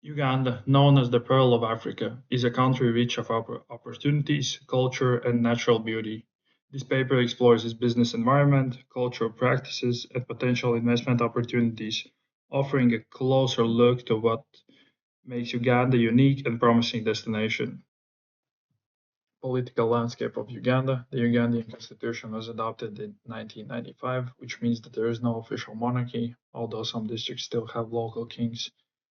Uganda, known as the Pearl of Africa, is a country rich of opportunities, culture, and natural beauty. This paper explores its business environment, cultural practices, and potential investment opportunities, offering a closer look to what makes Uganda a unique and promising destination. Political landscape of Uganda. The Ugandan constitution was adopted in 1995, which means that there is no official monarchy, although some districts still have local kings.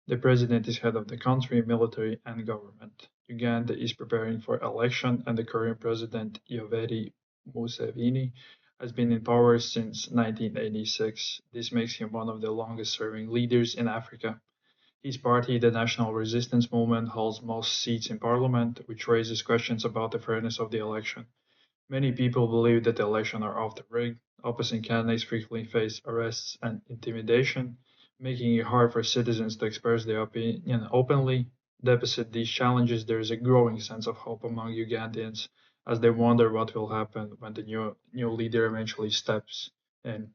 The president is head of the country, military, and government. Uganda is preparing for election, and the current president, Yoweri Museveni, has been in power since 1986. This makes him one of the longest serving leaders in Africa. His party, the National Resistance Movement, holds most seats in parliament, which raises questions about the fairness of the election. Many people believe that the elections are often rigged. Opposing candidates frequently face arrests and intimidation, making it hard for citizens to express their opinion openly. Despite these challenges, there is a growing sense of hope among Ugandans as they wonder what will happen when the new leader eventually steps in.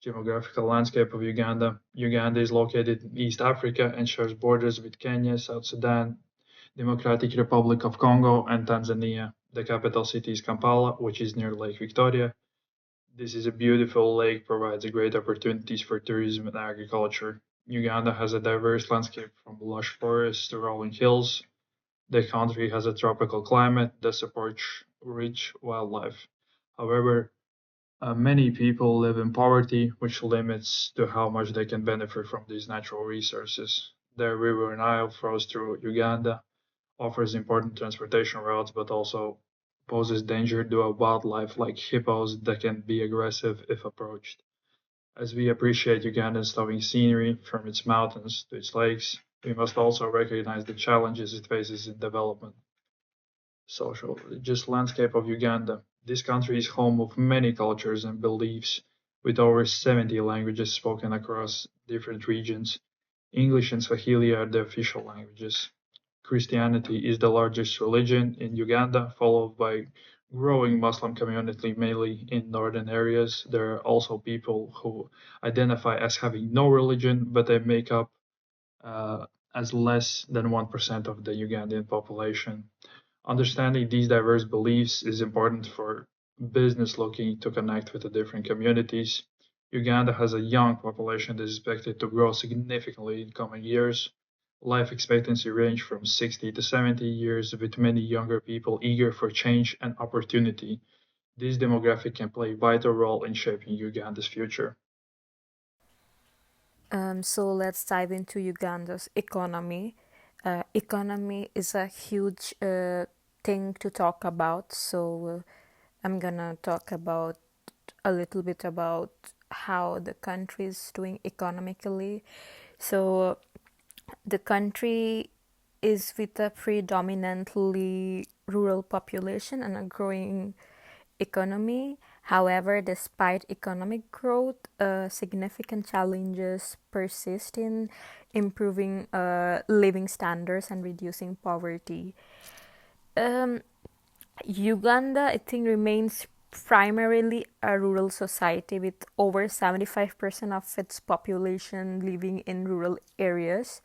Geographical landscape of Uganda. Uganda is located in East Africa and shares borders with Kenya, South Sudan, Democratic Republic of Congo, and Tanzania. The capital city is Kampala, which is near Lake Victoria. This is a beautiful lake, provides great opportunities for tourism and agriculture. Uganda has a diverse landscape from lush forests to rolling hills. The country has a tropical climate that supports rich wildlife. However, many people live in poverty, which limits to how much they can benefit from these natural resources. The river Nile flows through Uganda, offers important transportation routes, but also poses danger to a wildlife like hippos that can be aggressive if approached. As we appreciate Uganda's stunning scenery, from its mountains to its lakes, we must also recognize the challenges it faces in development. Social religious landscape of Uganda. This country is home of many cultures and beliefs, with over 70 languages spoken across different regions. English and Swahili are the official languages. Christianity is the largest religion in Uganda, followed by growing Muslim community mainly in northern areas. There are also people who identify as having no religion, but they make up uh, as less than 1% of the Ugandan population. Understanding these diverse beliefs is important for business looking to connect with the different communities. Uganda has a young population that is expected to grow significantly in coming years. Life expectancy range from 60 to 70 years, with many younger people eager for change and opportunity. This demographic can play a vital role in shaping Uganda's future. So let's dive into Uganda's economy. Economy is a huge thing to talk about, so I'm gonna talk about a little bit about how the country is doing economically. So the country is with a predominantly rural population and a growing economy. However, despite economic growth, significant challenges persist in improving living standards and reducing poverty. Um, Uganda, I think, remains primarily a rural society with over 75% of its population living in rural areas.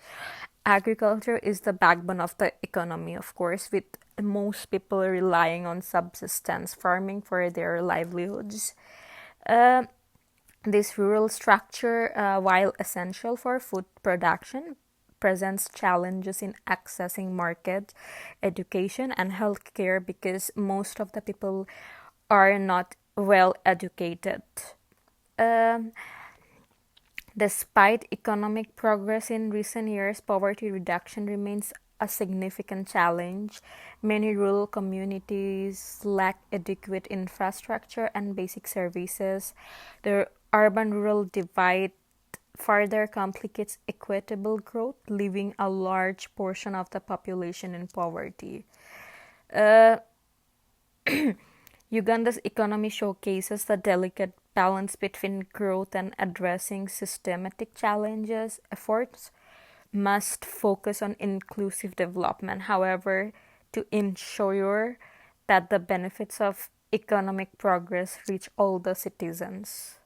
Agriculture is the backbone of the economy, of course, with most people relying on subsistence farming for their livelihoods. Uh, this rural structure, while essential for food production, presents challenges in accessing market, education, and healthcare because most of the people are not well educated. Um, Despite economic progress in recent years, poverty reduction remains a significant challenge. Many rural communities lack adequate infrastructure and basic services. The urban rural divide further complicates equitable growth, leaving a large portion of the population in poverty. Uh, Uganda's economy showcases the delicate balance between growth and addressing systematic challenges. Efforts must focus on inclusive development, however, to ensure that the benefits of economic progress reach all the citizens.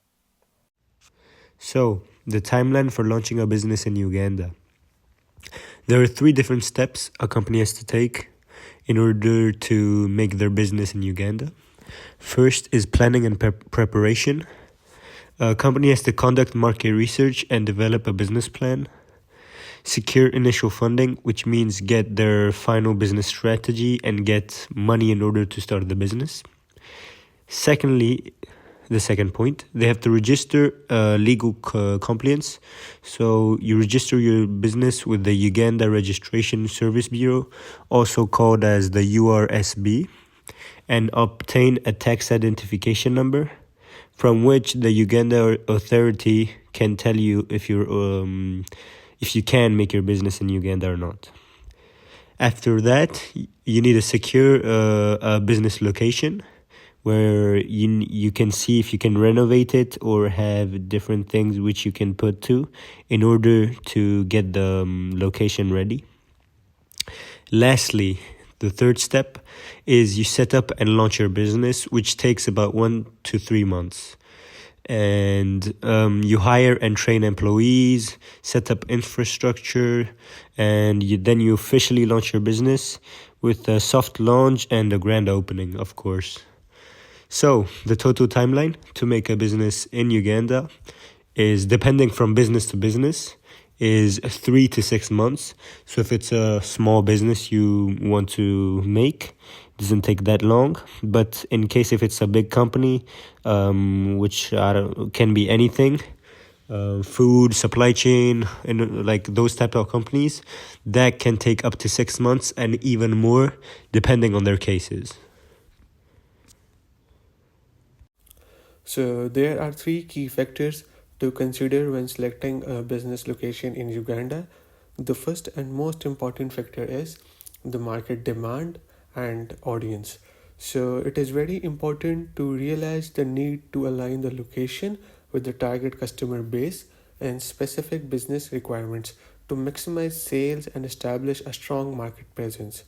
So, the timeline for launching a business in Uganda. There are 3 different steps a company has to take in order to make their business in Uganda. First is planning and preparation. A company has to conduct market research and develop a business plan. Secure initial funding, which means get their final business strategy and get money in order to start the business. Secondly, the second point, they have to register legal compliance. So you register your business with the Uganda Registration Service Bureau, also called as the URSB, and obtain a tax identification number from which the Uganda authority can tell you if you can make your business in Uganda or not. After that, you need to secure a business location where you can see if you can renovate it or have different things which you can put to in order to get the location ready. Lastly, the third step is you set up and launch your business, which takes about 1 to 3 months. And you hire and train employees, set up infrastructure, and then you officially launch your business with a soft launch and a grand opening, of course. So the total timeline to make a business in Uganda is, depending from business to business, is 3 to 6 months. So if it's a small business you want to make, it doesn't take that long. But in case if it's a big company, which can be anything, food, supply chain, and like those type of companies, that can take up to 6 months and even more depending on their cases. So there are 3 key factors to consider when selecting a business location in Uganda. The first and most important factor is the market demand and audience. So it is very important to realize the need to align the location with the target customer base and specific business requirements to maximize sales and establish a strong market presence.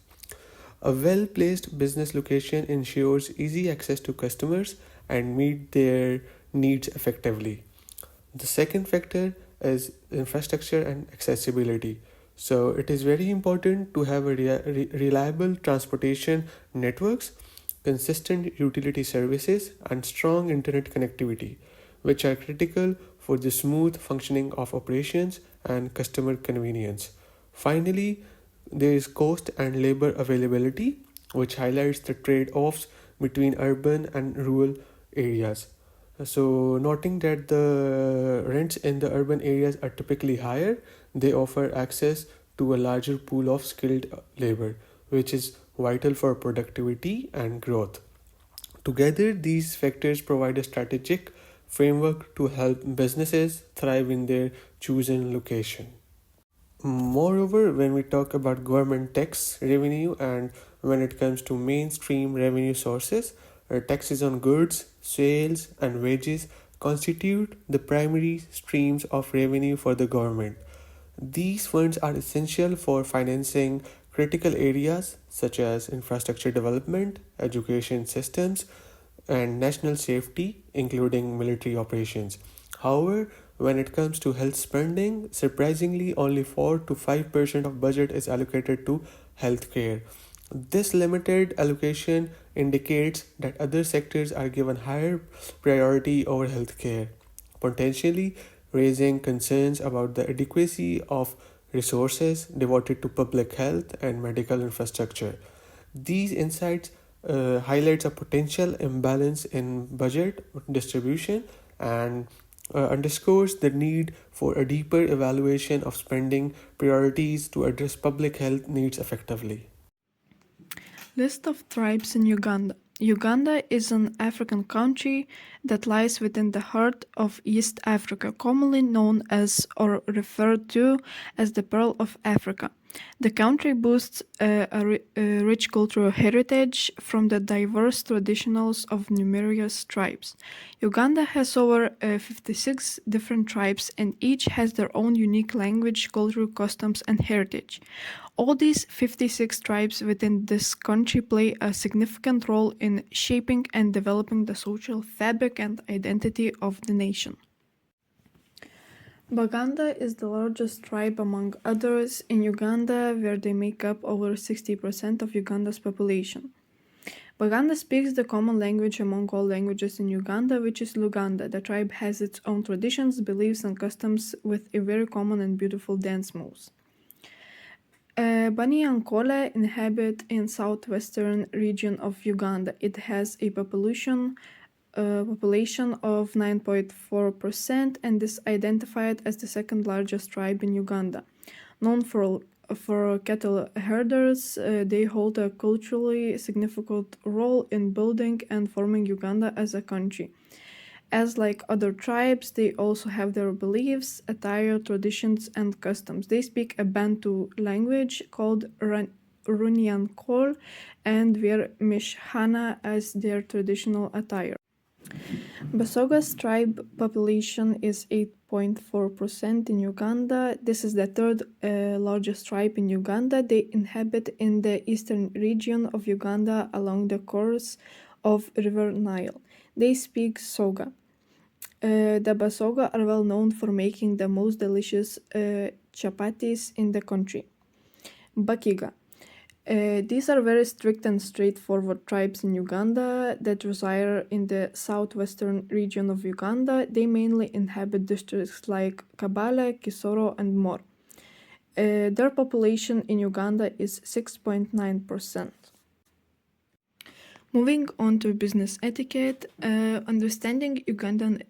A well-placed business location ensures easy access to customers and meet their needs effectively. The second factor is infrastructure and accessibility. So it is very important to have a reliable transportation networks, consistent utility services, and strong internet connectivity, which are critical for the smooth functioning of operations and customer convenience. Finally, there is cost and labor availability, which highlights the trade offs between urban and rural areas. So, noting that the rents in the urban areas are typically higher, they offer access to a larger pool of skilled labor, which is vital for productivity and growth. Together, these factors provide a strategic framework to help businesses thrive in their chosen location. Moreover, when we talk about government tax revenue and when it comes to mainstream revenue sources, taxes on goods, sales, and wages constitute the primary streams of revenue for the government. These funds are essential for financing critical areas such as infrastructure development, education systems, and national safety, including military operations. However, when it comes to health spending, surprisingly, only 4 to 5% of budget is allocated to healthcare. This limited allocation indicates that other sectors are given higher priority over healthcare, potentially raising concerns about the adequacy of resources devoted to public health and medical infrastructure. These insights highlights a potential imbalance in budget distribution and underscores the need for a deeper evaluation of spending priorities to address public health needs effectively. List of tribes in Uganda. Uganda is an African country that lies within the heart of East Africa, commonly known as or referred to as the Pearl of Africa. The country boasts a rich cultural heritage from the diverse traditions of numerous tribes. Uganda has over 56 different tribes, and each has their own unique language, culture, customs, and heritage. All these 56 tribes within this country play a significant role in shaping and developing the social fabric and identity of the nation. Baganda is the largest tribe among others in Uganda, where they make up over 60% of Uganda's population. Baganda speaks the common language among all languages in Uganda, which is Luganda. The tribe has its own traditions, beliefs, and customs with a very common and beautiful dance moves. Bani Ankole inhabit in southwestern region of Uganda. It has a population of 9.4% and is identified as the second largest tribe in Uganda. Known for cattle herders, they hold a culturally significant role in building and forming Uganda as a country. As like other tribes, they also have their beliefs, attire, traditions, and customs. They speak a Bantu language called Runyankol and wear mishhana as their traditional attire. Basoga's tribe population is 8.4% in Uganda. This is the third largest tribe in Uganda. They inhabit in the eastern region of Uganda along the course of River Nile. They speak Soga. The Basoga are well known for making the most delicious chapatis in the country. Bakiga. These are very strict and straightforward tribes in Uganda that reside in the southwestern region of Uganda. They mainly inhabit districts like Kabale, Kisoro, and more. Their population in Uganda is 6.9%. Moving on to business etiquette, understanding Ugandan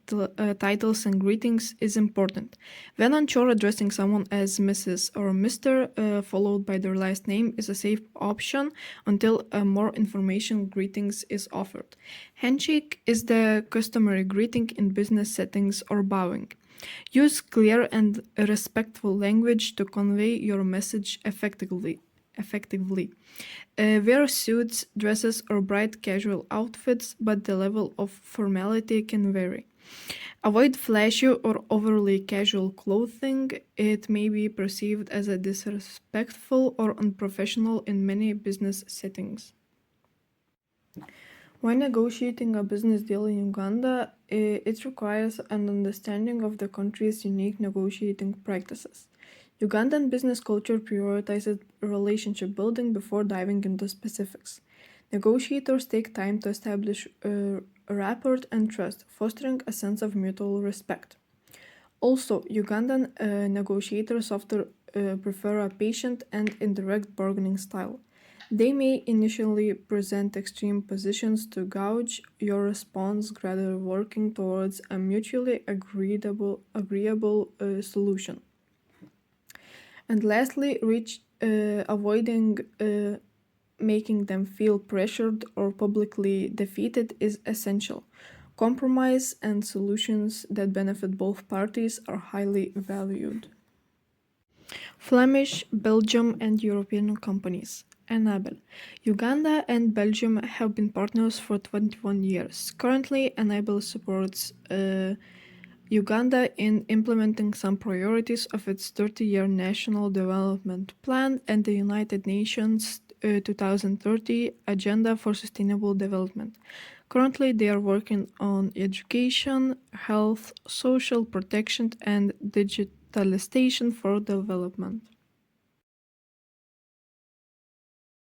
titles and greetings is important. When unsure, addressing someone as Mrs. or Mr. Followed by their last name is a safe option until more information greetings is offered. Handshake is the customary greeting in business settings or bowing. Use clear and respectful language to convey your message effectively. Wear suits, dresses, or bright casual outfits, but the level of formality can vary. Avoid flashy or overly casual clothing. It may be perceived as a disrespectful or unprofessional in many business settings. When negotiating a business deal in Uganda, it requires an understanding of the country's unique negotiating practices. Ugandan business culture prioritizes relationship building before diving into specifics. Negotiators take time to establish rapport and trust, fostering a sense of mutual respect. Also, Ugandan negotiators often prefer a patient and indirect bargaining style. They may initially present extreme positions to gauge your response, gradually working towards a mutually agreeable solution. And lastly, avoiding making them feel pressured or publicly defeated is essential. Compromise and solutions that benefit both parties are highly valued. Flemish, Belgium, and European companies. Enable. Uganda and Belgium have been partners for 21 years. Currently, Enable supports Uganda in implementing some priorities of its 30-year National Development Plan and the United Nations 2030 Agenda for Sustainable Development. Currently, they are working on education, health, social protection, and digitalization for development.